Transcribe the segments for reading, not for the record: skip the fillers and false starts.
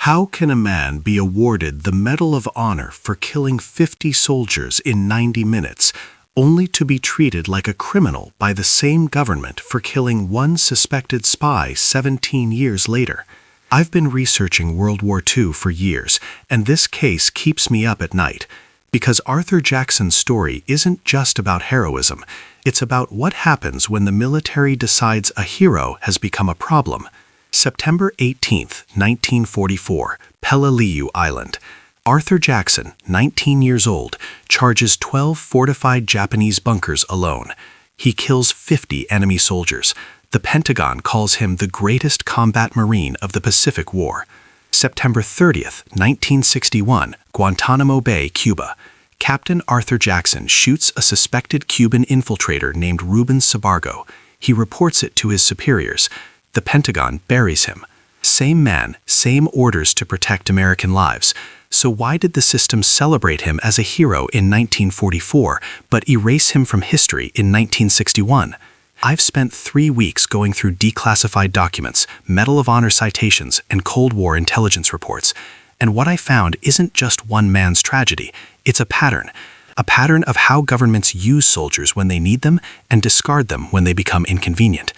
How can a man be awarded the Medal of Honor for killing 50 soldiers in 90 minutes, only to be treated like a criminal by the same government for killing one suspected spy 17 years later? I've been researching World War II for years, and this case keeps me up at night, because Arthur Jackson's story isn't just about heroism, it's about what happens when the military decides a hero has become a problem. September 18, 1944, Peleliu Island. Arthur Jackson, 19 years old, charges 12 fortified Japanese bunkers alone. He kills 50 enemy soldiers. The Pentagon calls him the greatest combat marine of the Pacific War. September 30, 1961, Guantanamo Bay, Cuba. Captain Arthur Jackson shoots a suspected Cuban infiltrator named Ruben Sabargo. He reports it to his superiors. The Pentagon buries him. Same man, same orders to protect American lives. So why did the system celebrate him as a hero in 1944, but erase him from history in 1961? I've spent 3 weeks going through declassified documents, Medal of Honor citations, and Cold War intelligence reports. And what I found isn't just one man's tragedy, it's a pattern. A pattern of how governments use soldiers when they need them and discard them when they become inconvenient.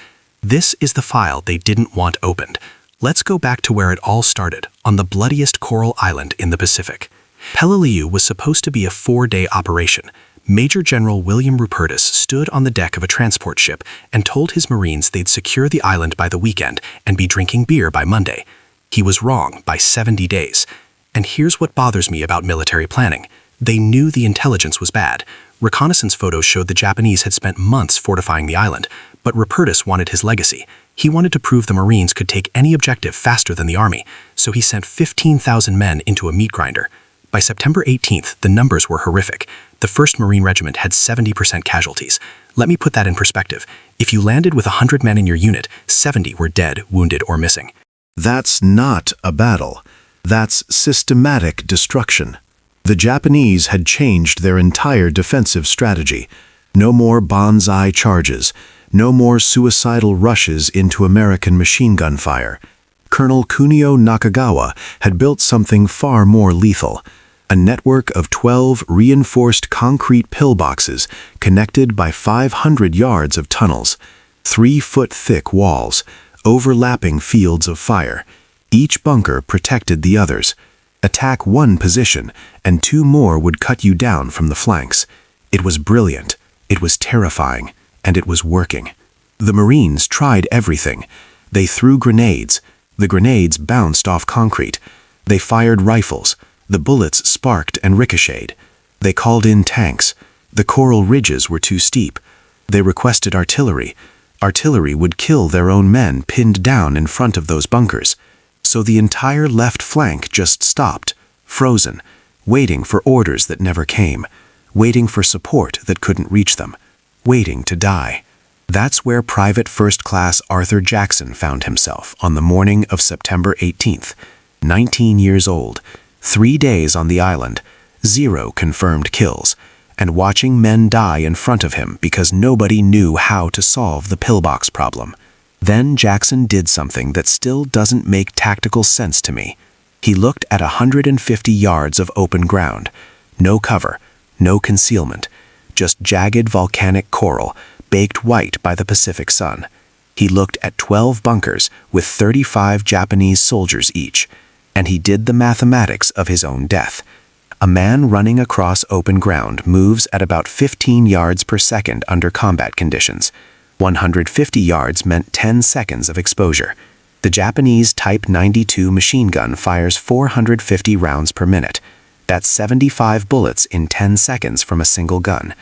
This is the file they didn't want opened. Let's go back to where it all started, on the bloodiest coral island in the Pacific. Peleliu was supposed to be a 4-day operation. Major General William Rupertus stood on the deck of a transport ship and told his Marines they'd secure the island by the weekend and be drinking beer by Monday. He was wrong by 70 days. And here's what bothers me about military planning. They knew the intelligence was bad. Reconnaissance photos showed the Japanese had spent months fortifying the island, but Rupertus wanted his legacy. He wanted to prove the Marines could take any objective faster than the Army, so he sent 15,000 men into a meat grinder. By September 18th, the numbers were horrific. The 1st Marine Regiment had 70% casualties. Let me put that in perspective. If you landed with 100 men in your unit, 70 were dead, wounded, or missing. That's not a battle. That's systematic destruction. The Japanese had changed their entire defensive strategy. No more banzai charges. No more suicidal rushes into American machine gun fire. Colonel Kunio Nakagawa had built something far more lethal. A network of 12 reinforced concrete pillboxes connected by 500 yards of tunnels, 3-foot-thick walls, overlapping fields of fire. Each bunker protected the others. Attack one position, and 2 more would cut you down from the flanks. It was brilliant, it was terrifying, and it was working. The Marines tried everything. They threw grenades. The grenades bounced off concrete. They fired rifles. The bullets sparked and ricocheted. They called in tanks. The coral ridges were too steep. They requested artillery. Artillery would kill their own men pinned down in front of those bunkers. So the entire left flank just stopped, frozen, waiting for orders that never came, waiting for support that couldn't reach them, waiting to die. That's where Private First Class Arthur Jackson found himself on the morning of September 18th, 19 years old, 3 days on the island, 0 confirmed kills, and watching men die in front of him because nobody knew how to solve the pillbox problem. Then Jackson did something that still doesn't make tactical sense to me. He looked at 150 yards of open ground. No cover, no concealment, just jagged volcanic coral, baked white by the Pacific sun. He looked at 12 bunkers with 35 Japanese soldiers each, and he did the mathematics of his own death. A man running across open ground moves at about 15 yards per second under combat conditions. 150 yards meant 10 seconds of exposure. The Japanese Type 92 machine gun fires 450 rounds per minute. That's 75 bullets in 10 seconds from a single gun.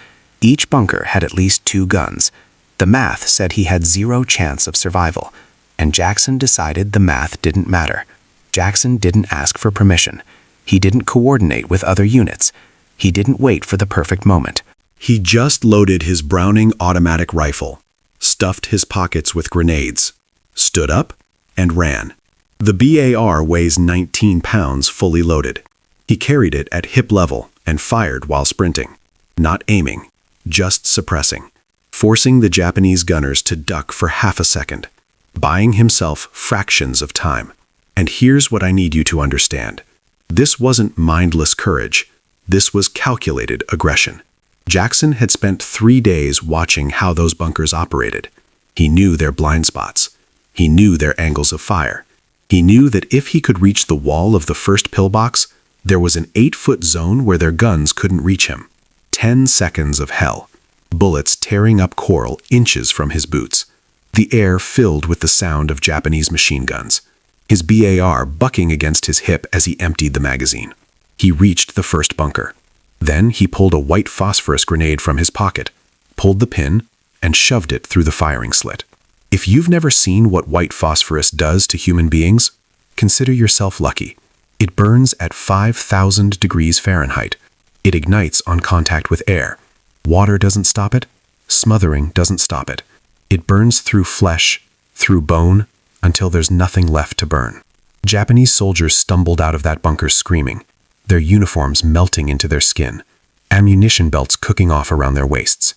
Each bunker had at least 2 guns. The math said he had 0 chance of survival. And Jackson decided the math didn't matter. Jackson didn't ask for permission. He didn't coordinate with other units. He didn't wait for the perfect moment. He just loaded his Browning automatic rifle, stuffed his pockets with grenades, stood up, and ran. The BAR weighs 19 pounds fully loaded. He carried it at hip level and fired while sprinting, not aiming, just suppressing, forcing the Japanese gunners to duck for half a second, buying himself fractions of time. And here's what I need you to understand. This wasn't mindless courage. This was calculated aggression. Jackson had spent 3 days watching how those bunkers operated. He knew their blind spots. He knew their angles of fire. He knew that if he could reach the wall of the first pillbox, there was an 8-foot zone where their guns couldn't reach him. 10 seconds of hell. Bullets tearing up coral inches from his boots. The air filled with the sound of Japanese machine guns. His BAR bucking against his hip as he emptied the magazine. He reached the first bunker. Then he pulled a white phosphorus grenade from his pocket, pulled the pin, and shoved it through the firing slit. If you've never seen what white phosphorus does to human beings, consider yourself lucky. It burns at 5,000 degrees Fahrenheit. It ignites on contact with air. Water doesn't stop it. Smothering doesn't stop it. It burns through flesh, through bone, until there's nothing left to burn. Japanese soldiers stumbled out of that bunker screaming, their uniforms melting into their skin, ammunition belts cooking off around their waists.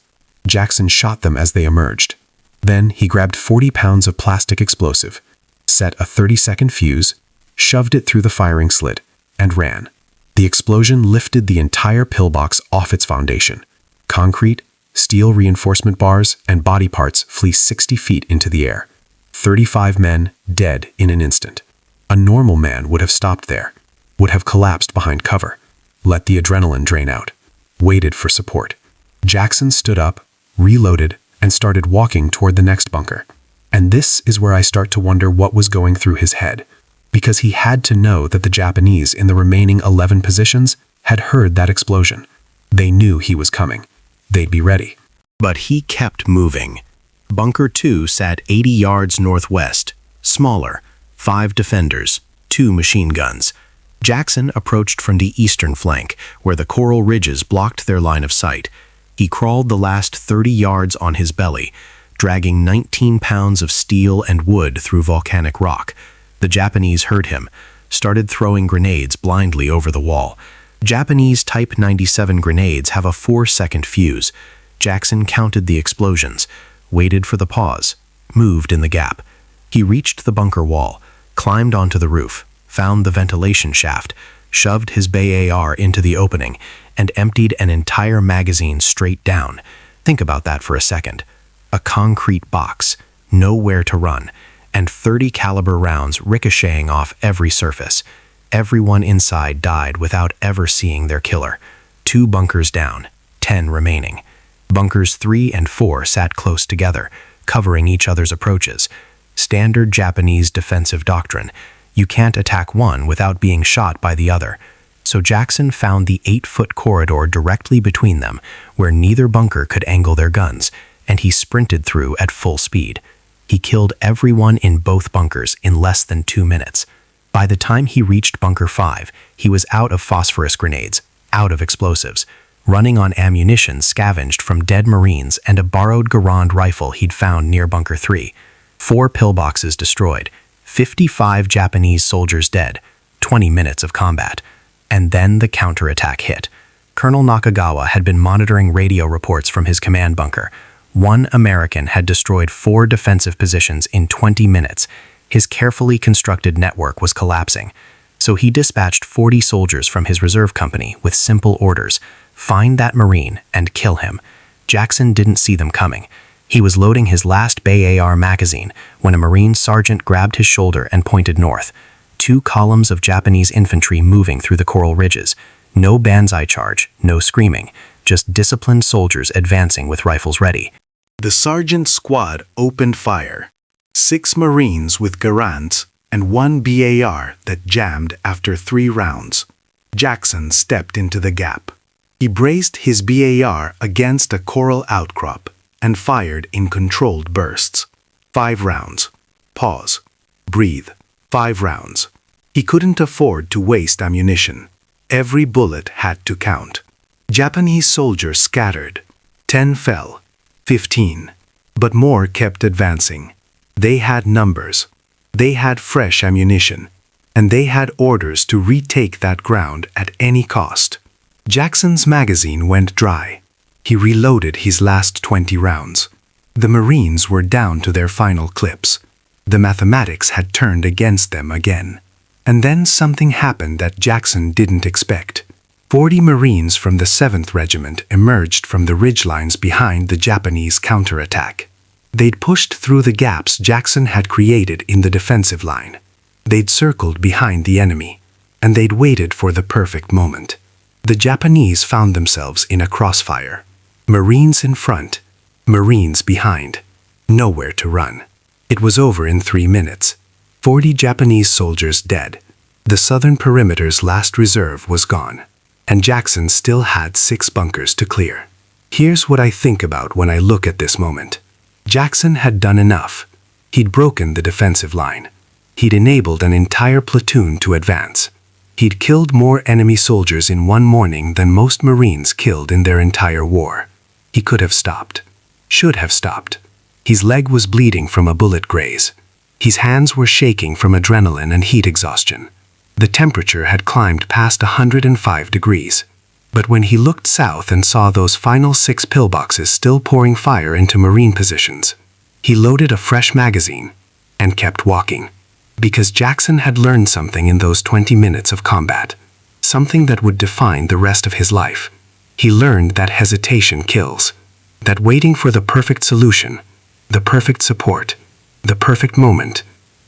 Jackson shot them as they emerged. Then he grabbed 40 pounds of plastic explosive, set a 30-second fuse, shoved it through the firing slit, and ran. The explosion lifted the entire pillbox off its foundation. Concrete, steel reinforcement bars, and body parts flee 60 feet into the air. 35 men dead in an instant. A normal man would have stopped there, would have collapsed behind cover, let the adrenaline drain out, waited for support. Jackson stood up, reloaded, and started walking toward the next bunker. And this is where I start to wonder what was going through his head, because he had to know that the Japanese in the remaining 11 positions had heard that explosion. They knew he was coming. They'd be ready. But he kept moving. Bunker 2 sat 80 yards northwest, smaller, 5 defenders, 2 machine guns. Jackson approached from the eastern flank, where the coral ridges blocked their line of sight. He crawled the last 30 yards on his belly, dragging 19 pounds of steel and wood through volcanic rock. The Japanese heard him, started throwing grenades blindly over the wall. Japanese Type 97 grenades have a 4-second fuse. Jackson counted the explosions, waited for the pause, moved in the gap. He reached the bunker wall, climbed onto the roof, found the ventilation shaft, shoved his BAR into the opening, and emptied an entire magazine straight down. Think about that for a second. A concrete box, nowhere to run, and 30 caliber rounds ricocheting off every surface. Everyone inside died without ever seeing their killer. 2 bunkers down, 10 remaining. Bunkers 3 and 4 sat close together, covering each other's approaches. Standard Japanese defensive doctrine. You can't attack one without being shot by the other. So Jackson found the 8-foot corridor directly between them, where neither bunker could angle their guns, and he sprinted through at full speed. He killed everyone in both bunkers in less than 2 minutes. By the time he reached Bunker 5, he was out of phosphorus grenades, out of explosives, running on ammunition scavenged from dead Marines and a borrowed Garand rifle he'd found near Bunker 3. 4 pillboxes destroyed, 55 Japanese soldiers dead, 20 minutes of combat. And then the counterattack hit. Colonel Nakagawa had been monitoring radio reports from his command bunker. 1 American had destroyed 4 defensive positions in 20 minutes. His carefully constructed network was collapsing. So he dispatched 40 soldiers from his reserve company with simple orders: find that Marine and kill him. Jackson didn't see them coming. He was loading his last BAR magazine when a Marine sergeant grabbed his shoulder and pointed north. 2 columns of Japanese infantry moving through the coral ridges. No banzai charge, no screaming, just disciplined soldiers advancing with rifles ready. The sergeant's squad opened fire. 6 Marines with Garands and 1 BAR that jammed after 3 rounds. Jackson stepped into the gap. He braced his BAR against a coral outcrop and fired in controlled bursts. 5 rounds. Pause. Breathe. 5 rounds. He couldn't afford to waste ammunition. Every bullet had to count. Japanese soldiers scattered. 10 fell. 15. But more kept advancing. They had numbers. They had fresh ammunition. And they had orders to retake that ground at any cost. Jackson's magazine went dry. He reloaded his last 20 rounds. The Marines were down to their final clips. The mathematics had turned against them again. And then something happened that Jackson didn't expect. 40 Marines from the 7th Regiment emerged from the ridgelines behind the Japanese counterattack. They'd pushed through the gaps Jackson had created in the defensive line. They'd circled behind the enemy, and they'd waited for the perfect moment. The Japanese found themselves in a crossfire. Marines in front, Marines behind. Nowhere to run. It was over in 3 minutes. 40 Japanese soldiers dead. The southern perimeter's last reserve was gone, and Jackson still had 6 bunkers to clear. Here's what I think about when I look at this moment. Jackson had done enough. He'd broken the defensive line. He'd enabled an entire platoon to advance. He'd killed more enemy soldiers in one morning than most Marines killed in their entire war. He could have stopped. Should have stopped. His leg was bleeding from a bullet graze. His hands were shaking from adrenaline and heat exhaustion. The temperature had climbed past 105 degrees. But when he looked south and saw those final 6 pillboxes still pouring fire into Marine positions, he loaded a fresh magazine and kept walking. Because Jackson had learned something in those 20 minutes of combat, something that would define the rest of his life. He learned that hesitation kills, that waiting for the perfect solution, the perfect support, the perfect moment,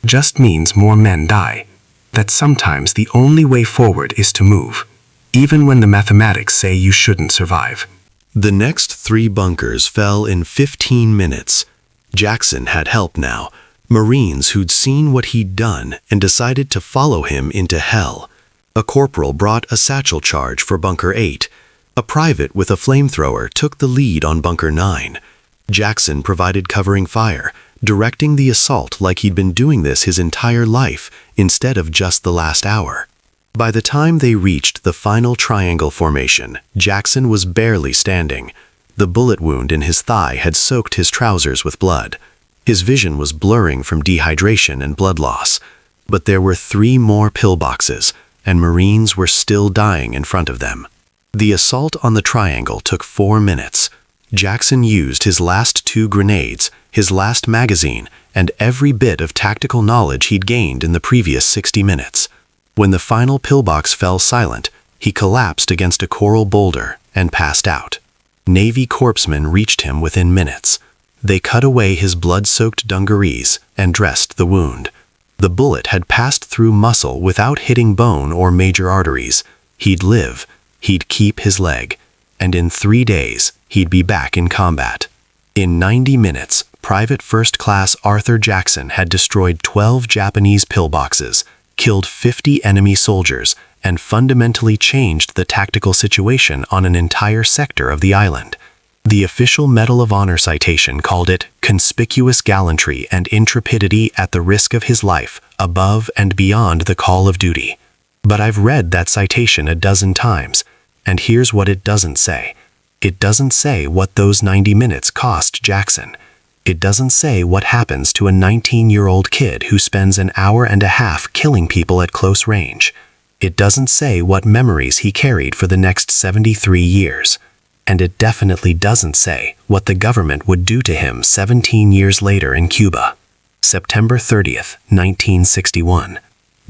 just means more men die, that sometimes the only way forward is to move, even when the mathematics say you shouldn't survive. The next 3 bunkers fell in 15 minutes. Jackson had help now. Marines who'd seen what he'd done and decided to follow him into hell. A corporal brought a satchel charge for Bunker 8. A private with a flamethrower took the lead on Bunker 9. Jackson provided covering fire, directing the assault like he'd been doing this his entire life instead of just the last hour. By the time they reached the final triangle formation, Jackson was barely standing. The bullet wound in his thigh had soaked his trousers with blood. His vision was blurring from dehydration and blood loss. But there were 3 more pillboxes, and Marines were still dying in front of them. The assault on the triangle took 4 minutes. Jackson used his last 2 grenades, his last magazine, and every bit of tactical knowledge he'd gained in the previous 60 minutes. When the final pillbox fell silent, he collapsed against a coral boulder and passed out. Navy corpsmen reached him within minutes. They cut away his blood-soaked dungarees and dressed the wound. The bullet had passed through muscle without hitting bone or major arteries. He'd live, he'd keep his leg, and in 3 days, he'd be back in combat. In 90 minutes, Private First Class Arthur Jackson had destroyed 12 Japanese pillboxes, killed 50 enemy soldiers, and fundamentally changed the tactical situation on an entire sector of the island. The official Medal of Honor citation called it conspicuous gallantry and intrepidity at the risk of his life, above and beyond the call of duty. But I've read that citation a dozen times, and here's what it doesn't say. It doesn't say what those 90 minutes cost Jackson. It doesn't say what happens to a 19-year-old kid who spends an hour and a half killing people at close range. It doesn't say what memories he carried for the next 73 years. And it definitely doesn't say what the government would do to him 17 years later in Cuba. September 30th, 1961.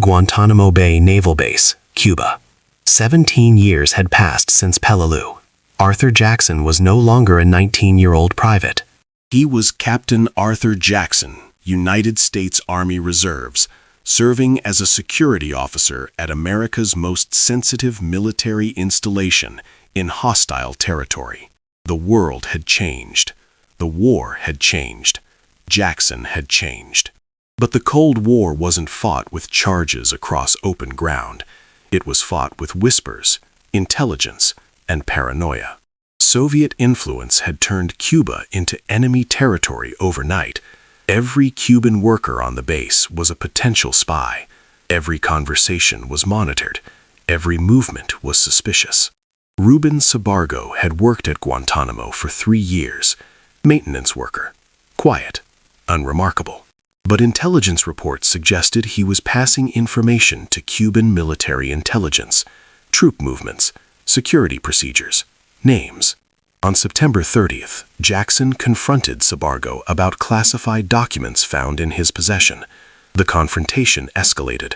Guantanamo Bay Naval Base, Cuba. 17 years had passed since Peleliu. Arthur Jackson was no longer a 19-year-old private. He was Captain Arthur Jackson, United States Army Reserves, serving as a security officer at America's most sensitive military installation in hostile territory. The world had changed. The war had changed. Jackson had changed. But the Cold War wasn't fought with charges across open ground. It was fought with whispers, intelligence, and paranoia. Soviet influence had turned Cuba into enemy territory overnight. Every Cuban worker on the base was a potential spy. Every conversation was monitored. Every movement was suspicious. Ruben Sabargo had worked at Guantanamo for 3 years. Maintenance worker. Quiet. Unremarkable. But intelligence reports suggested he was passing information to Cuban military intelligence, troop movements, security procedures, names. On September 30th, Jackson confronted Sabargo about classified documents found in his possession. The confrontation escalated.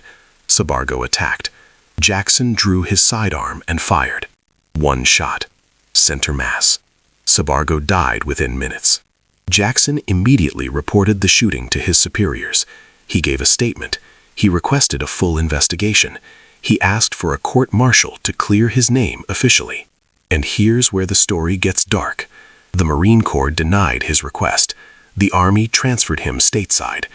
Sabargo attacked. Jackson drew his sidearm and fired. One shot. Center mass. Sabargo died within minutes. Jackson immediately reported the shooting to his superiors. He gave a statement. He requested a full investigation. He asked for a court-martial to clear his name officially. And here's where the story gets dark. The Marine Corps denied his request. The Army transferred him stateside.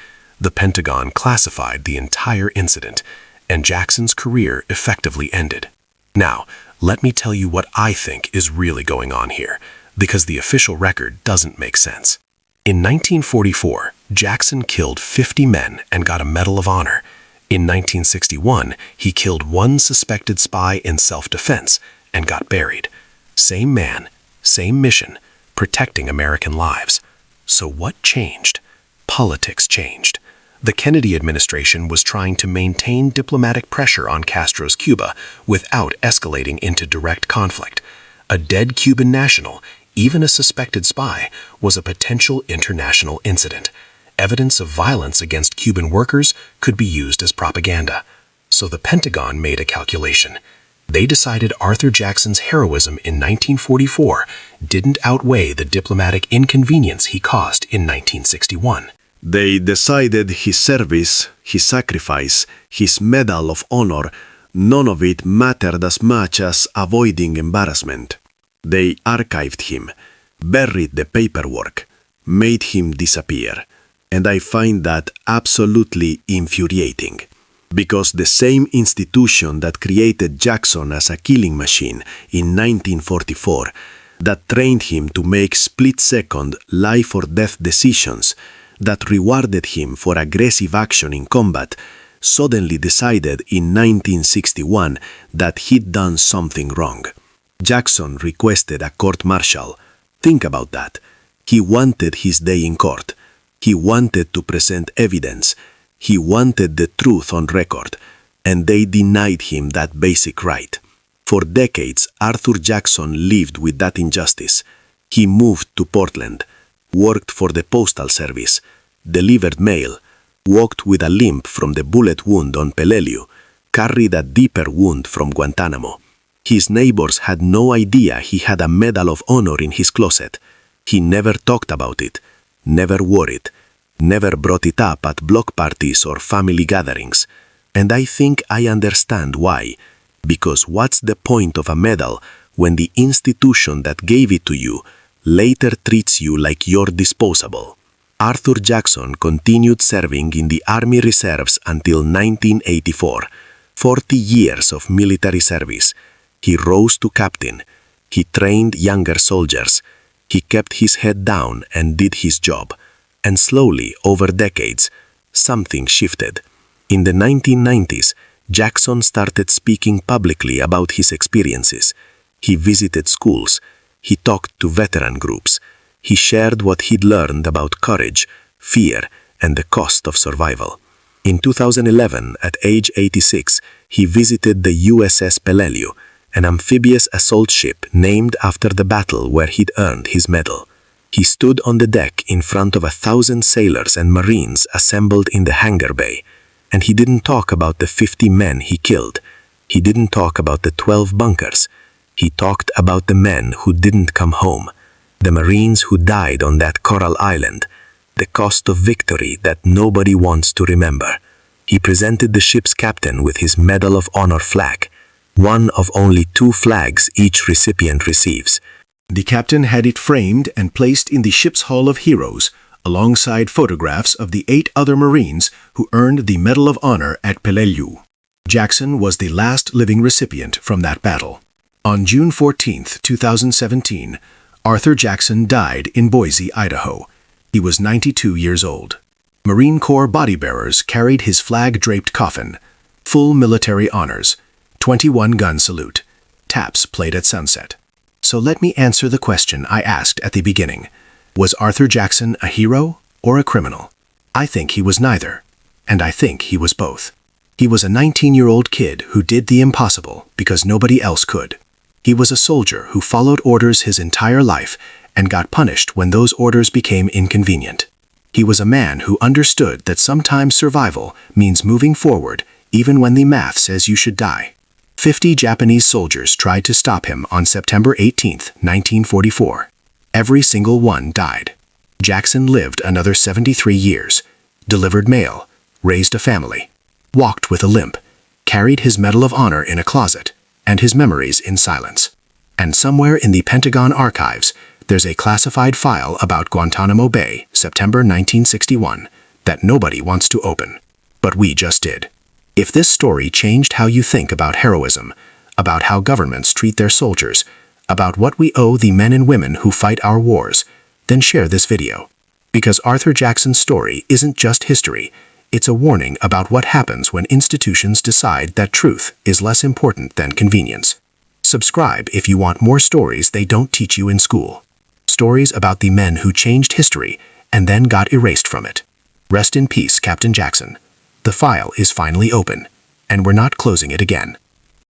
The Pentagon classified the entire incident, and Jackson's career effectively ended. Now, let me tell you what I think is really going on here, because the official record doesn't make sense. In 1944, Jackson killed 50 men and got a Medal of Honor. In 1961, he killed one suspected spy in self-defense and got buried. Same man, same mission, protecting American lives. So what changed? Politics changed. The Kennedy administration was trying to maintain diplomatic pressure on Castro's Cuba without escalating into direct conflict. A dead Cuban national, even a suspected spy, was a potential international incident. Evidence of violence against Cuban workers could be used as propaganda. So the Pentagon made a calculation. They decided Arthur Jackson's heroism in 1944 didn't outweigh the diplomatic inconvenience he caused in 1961. They decided his service, his sacrifice, his Medal of Honor, none of it mattered as much as avoiding embarrassment. They archived him, buried the paperwork, made him disappear. And I find that absolutely infuriating. Because the same institution that created Jackson as a killing machine in 1944, that trained him to make split-second life-or-death decisions, that rewarded him for aggressive action in combat, suddenly decided in 1961 that he'd done something wrong. Jackson requested a court-martial. Think about that. He wanted his day in court. He wanted to present evidence. He wanted the truth on record, and they denied him that basic right. For decades, Arthur Jackson lived with that injustice. He moved to Portland, worked for the Postal Service, delivered mail, walked with a limp from the bullet wound on Peleliu, carried a deeper wound from Guantanamo. His neighbors had no idea he had a Medal of Honor in his closet. He never talked about it, never wore it, never brought it up at block parties or family gatherings. And I think I understand why. Because what's the point of a medal when the institution that gave it to you later treats you like you're disposable? Arthur Jackson continued serving in the Army Reserves until 1984. 40 years of military service. He rose to captain. He trained younger soldiers. He kept his head down and did his job. And slowly, over decades, something shifted. In the 1990s, Jackson started speaking publicly about his experiences. He visited schools. He talked to veteran groups. He shared what he'd learned about courage, fear, and the cost of survival. In 2011, at age 86, he visited the USS Peleliu, an amphibious assault ship named after the battle where he'd earned his medal. He stood on the deck in front of 1,000 sailors and Marines assembled in the hangar bay, and he didn't talk about the 50 men he killed. He didn't talk about the 12 bunkers. He talked about the men who didn't come home, the Marines who died on that coral island, the cost of victory that nobody wants to remember. He presented the ship's captain with his Medal of Honor flag, one of only 2 flags each recipient receives. The captain had it framed and placed in the ship's Hall of Heroes, alongside photographs of the 8 other Marines who earned the Medal of Honor at Peleliu. Jackson was the last living recipient from that battle. On June 14, 2017, Arthur Jackson died in Boise, Idaho. He was 92 years old. Marine Corps body bearers carried his flag-draped coffin, full military honors, 21-gun salute, taps played at sunset. So let me answer the question I asked at the beginning. Was Arthur Jackson a hero or a criminal? I think he was neither, and I think he was both. He was a 19-year-old kid who did the impossible because nobody else could. He was a soldier who followed orders his entire life and got punished when those orders became inconvenient. He was a man who understood that sometimes survival means moving forward even when the math says you should die. 50 Japanese soldiers tried to stop him on September 18, 1944. Every single one died. Jackson lived another 73 years, delivered mail, raised a family, walked with a limp, carried his Medal of Honor in a closet, and his memories in silence. And somewhere in the Pentagon archives, there's a classified file about Guantanamo Bay, September 1961, that nobody wants to open. But we just did. If this story changed how you think about heroism, about how governments treat their soldiers, about what we owe the men and women who fight our wars, then share this video. Because Arthur Jackson's story isn't just history, it's a warning about what happens when institutions decide that truth is less important than convenience. Subscribe if you want more stories they don't teach you in school. Stories about the men who changed history and then got erased from it. Rest in peace, Captain Jackson. The file is finally open, and we're not closing it again.